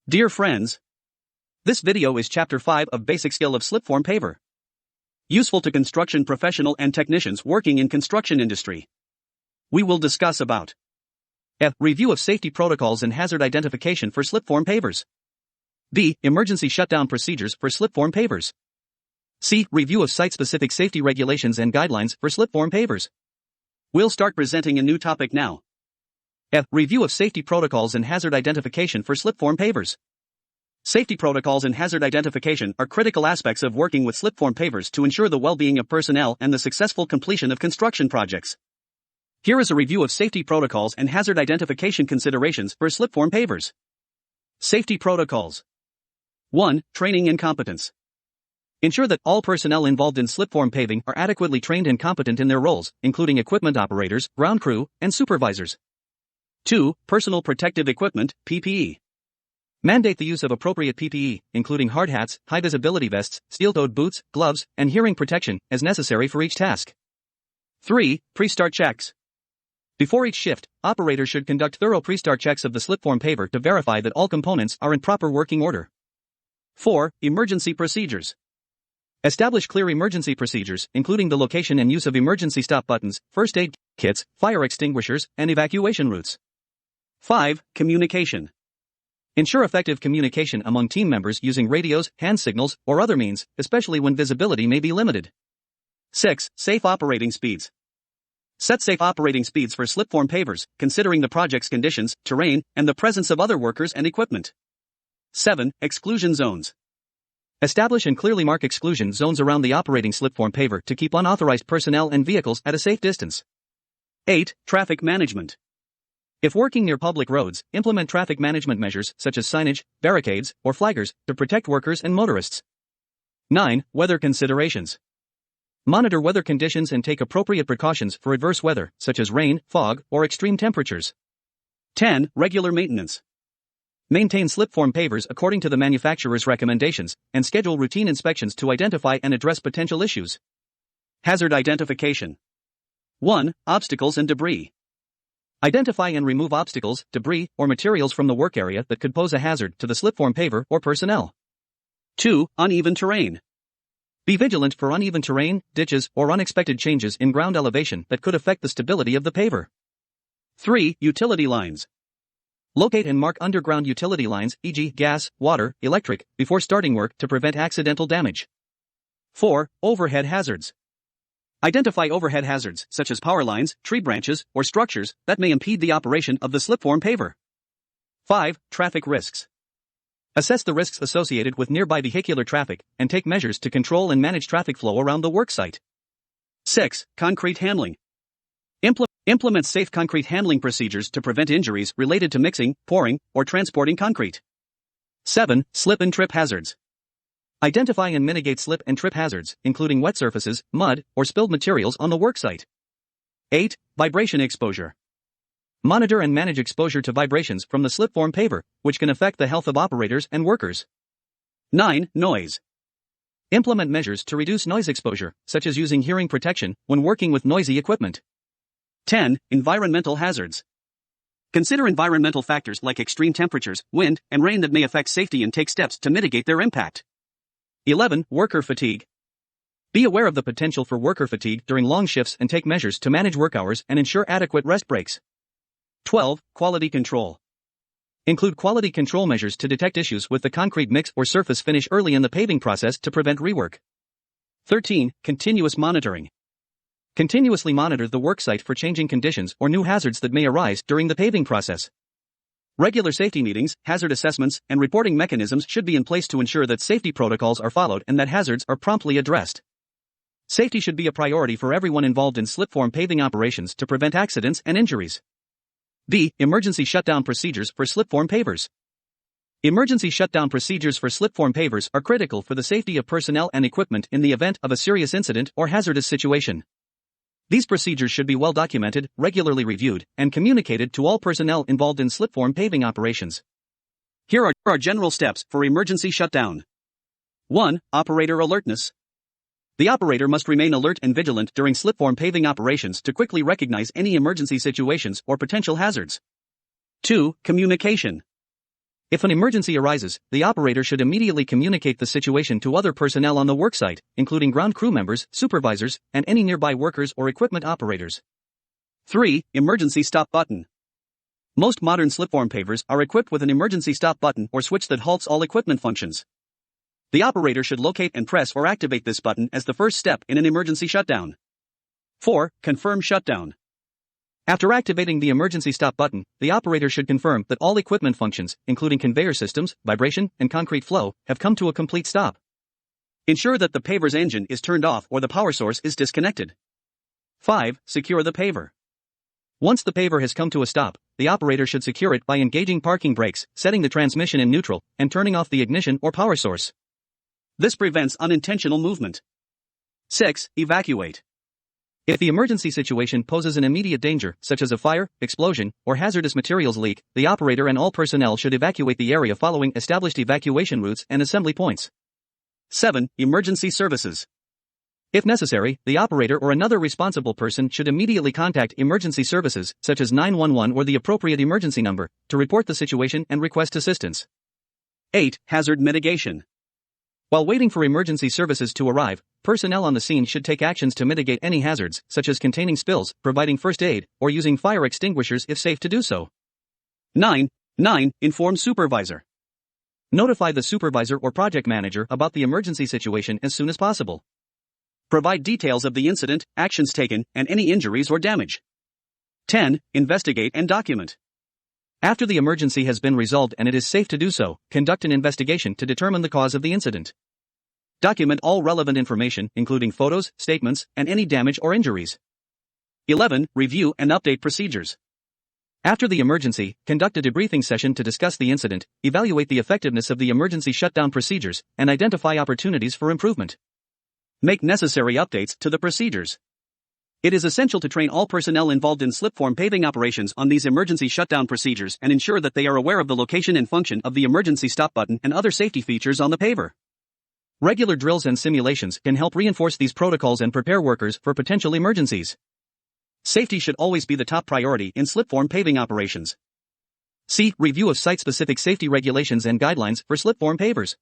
Dear friends, this video is Chapter 5 of Basic Skill of Slipform Paver. Useful to construction professional and technicians working in construction industry. We will discuss about A. Review of safety protocols and hazard identification for slipform pavers. B. Emergency shutdown procedures for slipform pavers. C. Review of site-specific safety regulations and guidelines for slipform pavers. We'll start presenting a new topic now. A. Review of safety protocols and hazard identification for slipform pavers. Safety protocols and hazard identification are critical aspects of working with slipform pavers to ensure the well-being of personnel and the successful completion of construction projects. Here is a review of safety protocols and hazard identification considerations for slipform pavers. Safety protocols. 1. Training and competence. Ensure that all personnel involved in slipform paving are adequately trained and competent in their roles, including equipment operators, ground crew, and supervisors. 2. Personal protective equipment, PPE. Mandate the use of appropriate PPE, including hard hats, high-visibility vests, steel-toed boots, gloves, and hearing protection, as necessary for each task. 3. Pre-start checks. Before each shift, operators should conduct thorough pre-start checks of the slipform paver to verify that all components are in proper working order. 4. Emergency procedures. Establish clear emergency procedures, including the location and use of emergency stop buttons, first aid kits, fire extinguishers, and evacuation routes. 5. Communication. Ensure effective communication among team members using radios, hand signals, or other means, especially when visibility may be limited. 6. Safe operating speeds. Set safe operating speeds for slipform pavers, considering the project's conditions, terrain, and the presence of other workers and equipment. 7. Exclusion zones. Establish and clearly mark exclusion zones around the operating slipform paver to keep unauthorized personnel and vehicles at a safe distance. 8. Traffic management. If working near public roads, implement traffic management measures such as signage, barricades, or flaggers to protect workers and motorists. 9. Weather considerations. Monitor weather conditions and take appropriate precautions for adverse weather, such as rain, fog, or extreme temperatures. 10. Regular maintenance. Maintain slipform pavers according to the manufacturer's recommendations, and schedule routine inspections to identify and address potential issues. Hazard identification. 1. Obstacles and debris. Identify and remove obstacles, debris, or materials from the work area that could pose a hazard to the slipform paver or personnel. 2. Uneven terrain. Be vigilant for uneven terrain, ditches, or unexpected changes in ground elevation that could affect the stability of the paver. 3. Utility lines. Locate and mark underground utility lines, e.g., gas, water, electric, before starting work to prevent accidental damage. 4. Overhead hazards. Identify overhead hazards, such as power lines, tree branches, or structures that may impede the operation of the slipform paver. 5. Traffic risks. Assess the risks associated with nearby vehicular traffic, and take measures to control and manage traffic flow around the worksite. 6. Concrete handling. Implement safe concrete handling procedures to prevent injuries related to mixing, pouring, or transporting concrete. 7. Slip and trip hazards. Identify and mitigate slip and trip hazards, including wet surfaces, mud, or spilled materials on the worksite. 8. Vibration exposure. Monitor and manage exposure to vibrations from the slipform paver, which can affect the health of operators and workers. 9. Noise. Implement measures to reduce noise exposure, such as using hearing protection when working with noisy equipment. 10. Environmental hazards. Consider environmental factors like extreme temperatures, wind, and rain that may affect safety and take steps to mitigate their impact. 11. Worker fatigue. Be aware of the potential for worker fatigue during long shifts and take measures to manage work hours and ensure adequate rest breaks. 12. Quality control. Include quality control measures to detect issues with the concrete mix or surface finish early in the paving process to prevent rework. 13. Continuous monitoring. Continuously monitor the worksite for changing conditions or new hazards that may arise during the paving process. Regular safety meetings, hazard assessments, and reporting mechanisms should be in place to ensure that safety protocols are followed and that hazards are promptly addressed. Safety should be a priority for everyone involved in slipform paving operations to prevent accidents and injuries. B. Emergency shutdown procedures for slipform pavers. Emergency shutdown procedures for slipform pavers are critical for the safety of personnel and equipment in the event of a serious incident or hazardous situation. These procedures should be well documented, regularly reviewed, and communicated to all personnel involved in slipform paving operations. Here are general steps for emergency shutdown. 1. Operator alertness. The operator must remain alert and vigilant during slipform paving operations to quickly recognize any emergency situations or potential hazards. 2. Communication. If an emergency arises, the operator should immediately communicate the situation to other personnel on the worksite, including ground crew members, supervisors, and any nearby workers or equipment operators. 3. Emergency stop button. Most modern slipform pavers are equipped with an emergency stop button or switch that halts all equipment functions. The operator should locate and press or activate this button as the first step in an emergency shutdown. 4. Confirm shutdown. After activating the emergency stop button, the operator should confirm that all equipment functions, including conveyor systems, vibration, and concrete flow, have come to a complete stop. Ensure that the paver's engine is turned off or the power source is disconnected. 5. Secure the paver. Once the paver has come to a stop, the operator should secure it by engaging parking brakes, setting the transmission in neutral, and turning off the ignition or power source. This prevents unintentional movement. 6. Evacuate. If the emergency situation poses an immediate danger, such as a fire, explosion, or hazardous materials leak, the operator and all personnel should evacuate the area following established evacuation routes and assembly points. 7. Emergency services. If necessary, the operator or another responsible person should immediately contact emergency services, such as 911 or the appropriate emergency number, to report the situation and request assistance. 8. Hazard mitigation. While waiting for emergency services to arrive, personnel on the scene should take actions to mitigate any hazards, such as containing spills, providing first aid, or using fire extinguishers if safe to do so. 9. Inform supervisor. Notify the supervisor or project manager about the emergency situation as soon as possible. Provide details of the incident, actions taken, and any injuries or damage. 10. Investigate and document. After the emergency has been resolved and it is safe to do so, conduct an investigation to determine the cause of the incident. Document all relevant information, including photos, statements, and any damage or injuries. 11. Review and update procedures. After the emergency, conduct a debriefing session to discuss the incident, evaluate the effectiveness of the emergency shutdown procedures, and identify opportunities for improvement. Make necessary updates to the procedures. It is essential to train all personnel involved in slipform paving operations on these emergency shutdown procedures and ensure that they are aware of the location and function of the emergency stop button and other safety features on the paver. Regular drills and simulations can help reinforce these protocols and prepare workers for potential emergencies. Safety should always be the top priority in slipform paving operations. See Review of Site-Specific Safety Regulations and Guidelines for Slipform Pavers.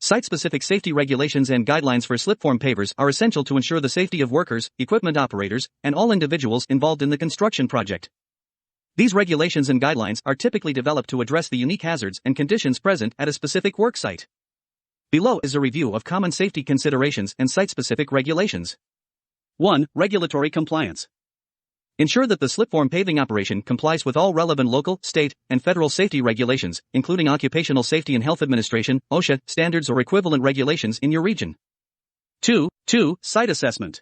Site-specific safety regulations and guidelines for slipform pavers are essential to ensure the safety of workers, equipment operators, and all individuals involved in the construction project. These regulations and guidelines are typically developed to address the unique hazards and conditions present at a specific work site. Below is a review of common safety considerations and site-specific regulations. 1. Regulatory compliance. Ensure that the slipform paving operation complies with all relevant local, state, and federal safety regulations, including Occupational Safety and Health Administration, OSHA, standards or equivalent regulations in your region. 2. Site assessment.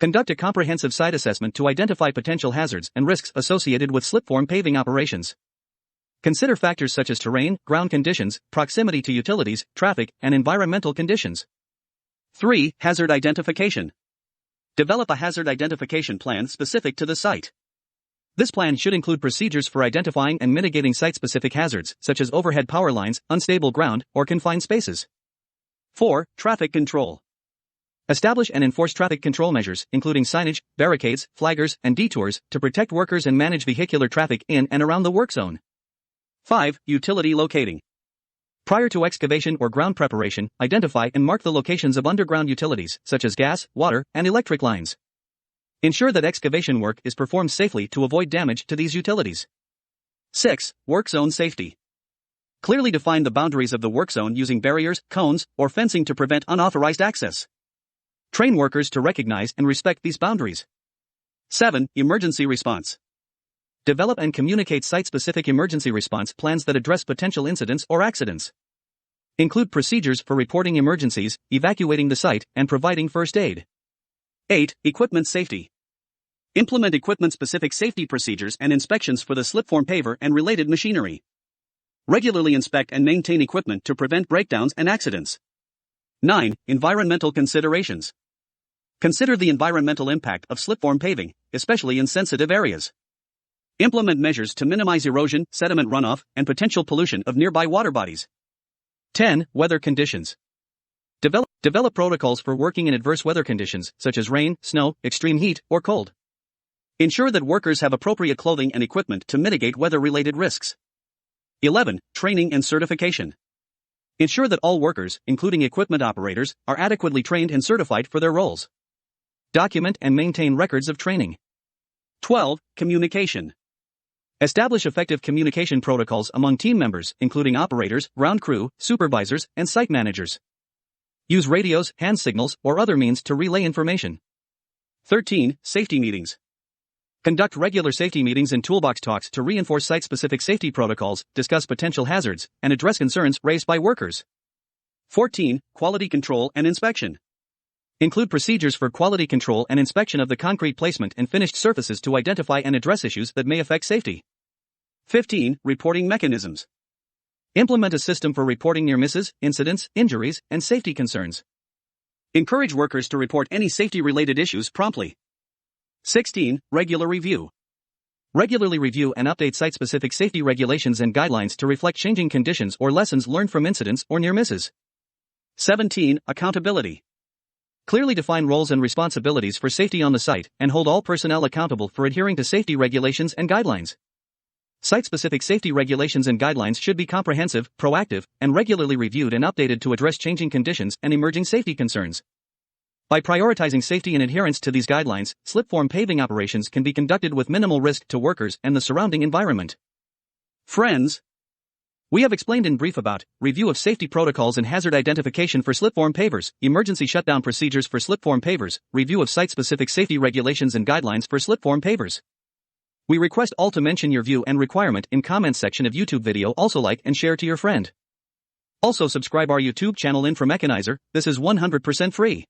Conduct a comprehensive site assessment to identify potential hazards and risks associated with slipform paving operations. Consider factors such as terrain, ground conditions, proximity to utilities, traffic, and environmental conditions. 3. Hazard identification. Develop a hazard identification plan specific to the site. This plan should include procedures for identifying and mitigating site-specific hazards, such as overhead power lines, unstable ground, or confined spaces. 4. Traffic control. Establish and enforce traffic control measures, including signage, barricades, flaggers, and detours, to protect workers and manage vehicular traffic in and around the work zone. 5. Utility locating. Prior to excavation or ground preparation, identify and mark the locations of underground utilities, such as gas, water, and electric lines. Ensure that excavation work is performed safely to avoid damage to these utilities. 6. Work zone safety. Clearly define the boundaries of the work zone using barriers, cones, or fencing to prevent unauthorized access. Train workers to recognize and respect these boundaries. 7. Emergency response. Develop and communicate site-specific emergency response plans that address potential incidents or accidents. Include procedures for reporting emergencies, evacuating the site, and providing first aid. 8. Equipment safety. Implement equipment-specific safety procedures and inspections for the slipform paver and related machinery. Regularly inspect and maintain equipment to prevent breakdowns and accidents. 9. Environmental considerations. Consider the environmental impact of slipform paving, especially in sensitive areas. Implement measures to minimize erosion, sediment runoff, and potential pollution of nearby water bodies. 10. Weather conditions. Develop protocols for working in adverse weather conditions, such as rain, snow, extreme heat, or cold. Ensure that workers have appropriate clothing and equipment to mitigate weather-related risks. 11. Training and certification. Ensure that all workers, including equipment operators, are adequately trained and certified for their roles. Document and maintain records of training. 12. Communication. Establish effective communication protocols among team members, including operators, ground crew, supervisors, and site managers. Use radios, hand signals, or other means to relay information. 13. Safety meetings. Conduct regular safety meetings and toolbox talks to reinforce site-specific safety protocols, discuss potential hazards, and address concerns raised by workers. 14. Quality control and inspection. Include procedures for quality control and inspection of the concrete placement and finished surfaces to identify and address issues that may affect safety. 15. Reporting mechanisms. Implement a system for reporting near misses, incidents, injuries, and safety concerns. Encourage workers to report any safety-related issues promptly. 16. Regular review. Regularly review and update site-specific safety regulations and guidelines to reflect changing conditions or lessons learned from incidents or near misses. 17. Accountability. Clearly define roles and responsibilities for safety on the site and hold all personnel accountable for adhering to safety regulations and guidelines. Site-specific safety regulations and guidelines should be comprehensive, proactive, and regularly reviewed and updated to address changing conditions and emerging safety concerns. By prioritizing safety and adherence to these guidelines, slipform paving operations can be conducted with minimal risk to workers and the surrounding environment. Friends, we have explained in brief about review of safety protocols and hazard identification for slipform pavers, emergency shutdown procedures for slipform pavers, review of site-specific safety regulations and guidelines for slipform pavers. We request all to mention your view and requirement in comments section of YouTube video. Also like and share to your friend. Also subscribe our YouTube channel Infomechanizer. This is 100% free.